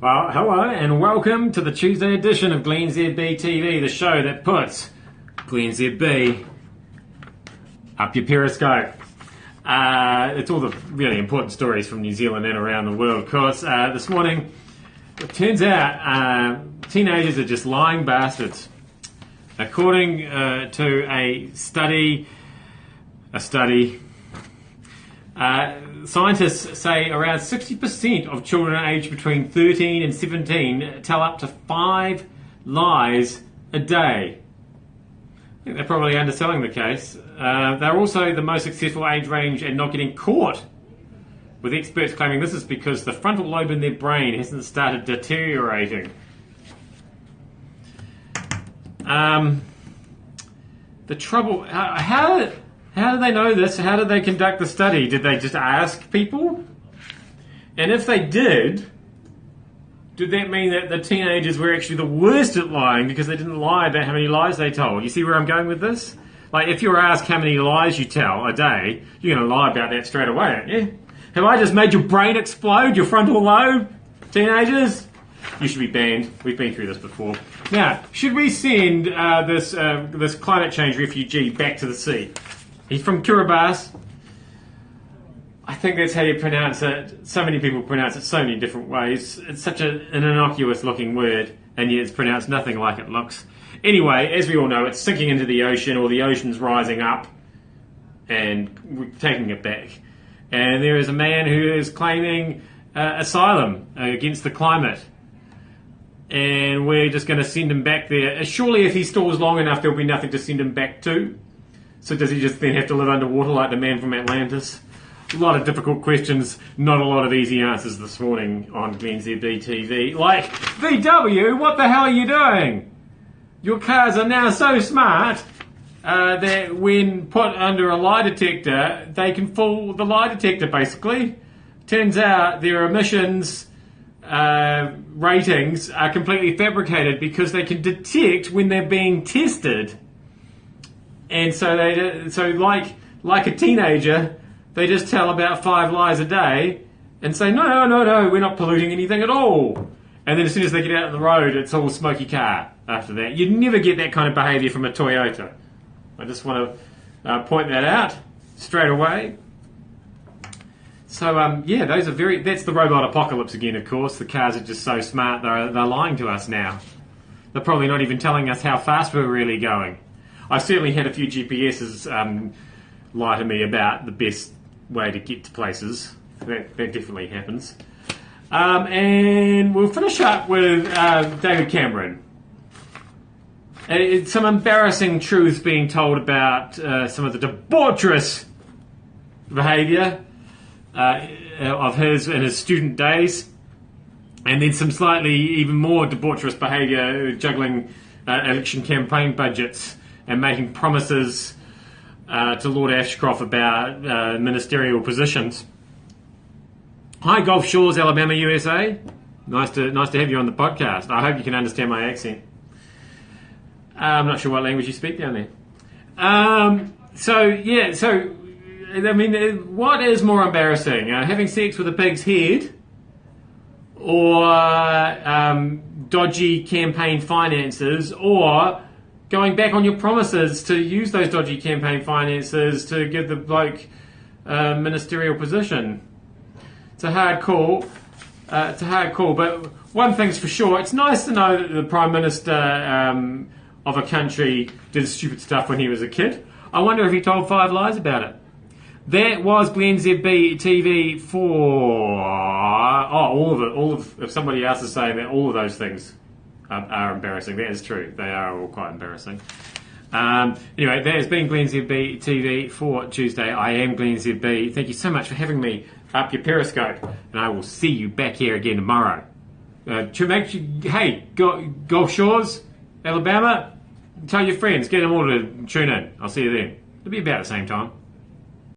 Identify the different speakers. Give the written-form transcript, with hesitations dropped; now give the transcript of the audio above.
Speaker 1: Well, hello and welcome to the Tuesday edition of glennzb TV, the show that puts glennzb up your Periscope. It's all the really important stories from New Zealand and around the world, of course. This morning, it turns out teenagers are just lying bastards. According to a study, scientists say around 60% of children aged between 13 and 17 tell up to 5 lies a day. I think they're probably underselling the case. They're also the most successful age range at not getting caught, with experts claiming this is because the frontal lobe in their brain hasn't started deteriorating. The trouble... How did they know this? How did they conduct the study? Did they just ask people? And if they did that mean that the teenagers were actually the worst at lying because they didn't lie about how many lies they told? You see where I'm going with this? Like, if you were asked how many lies you tell a day, you're going to lie about that straight away, aren't you? Have I just made your brain explode, your frontal lobe, teenagers? You should be banned. We've been through this before. Now, should we send this climate change refugee back to the sea? He's from Kiribati. I think that's how you pronounce it. So many people pronounce it so many different ways. It's such an innocuous looking word, and yet it's pronounced nothing like it looks. Anyway, as we all know, it's sinking into the ocean, or the ocean's rising up, and we're taking it back. And there is a man who is claiming asylum against the climate. And we're just going to send him back there. Surely if he stalls long enough, there'll be nothing to send him back to. So does he just then have to live underwater like the man from Atlantis? A lot of difficult questions, not a lot of easy answers this morning on glennzb TV. Like, VW, what the hell are you doing? Your cars are now so smart that when put under a lie detector, they can fool the lie detector, basically. Turns out their emissions ratings are completely fabricated because they can detect when they're being tested. And so like a teenager, they just tell about 5 lies a day and say, no, we're not polluting anything at all. And then as soon as they get out on the road, it's all smoky car after that. You'd never get that kind of behaviour from a Toyota. I just want to point that out straight away. So, yeah, that's the robot apocalypse again, of course. The cars are just so smart, they're lying to us now. They're probably not even telling us how fast we're really going. I've certainly had a few GPSs lie to me about the best way to get to places. That definitely happens. And we'll finish up with David Cameron. Some embarrassing truths being told about some of the debaucherous behaviour of his in his student days. And then some slightly even more debaucherous behaviour juggling election campaign budgets and making promises to Lord Ashcroft about ministerial positions. Hi, Gulf Shores, Alabama, USA. Nice to have you on the podcast. I hope you can understand my accent. I'm not sure what language you speak down there. So I mean, what is more embarrassing, having sex with a pig's head, or dodgy campaign finances, or going back on your promises to use those dodgy campaign finances to give the bloke a ministerial position? It's a hard call. But one thing's for sure, it's nice to know that the Prime Minister of a country did stupid stuff when he was a kid. I wonder if he told 5 lies about it. That was glennzb TV for... all of it. If somebody else is saying that all of those things are embarrassing. That is true. They are all quite embarrassing. Anyway, that has been glennzb TV for Tuesday. I am glennzb. Thank you so much for having me up your Periscope, and I will see you back here again tomorrow. Hey, Gulf Shores, Alabama, tell your friends, get them all to tune in. I'll see you then. It'll be about the same time.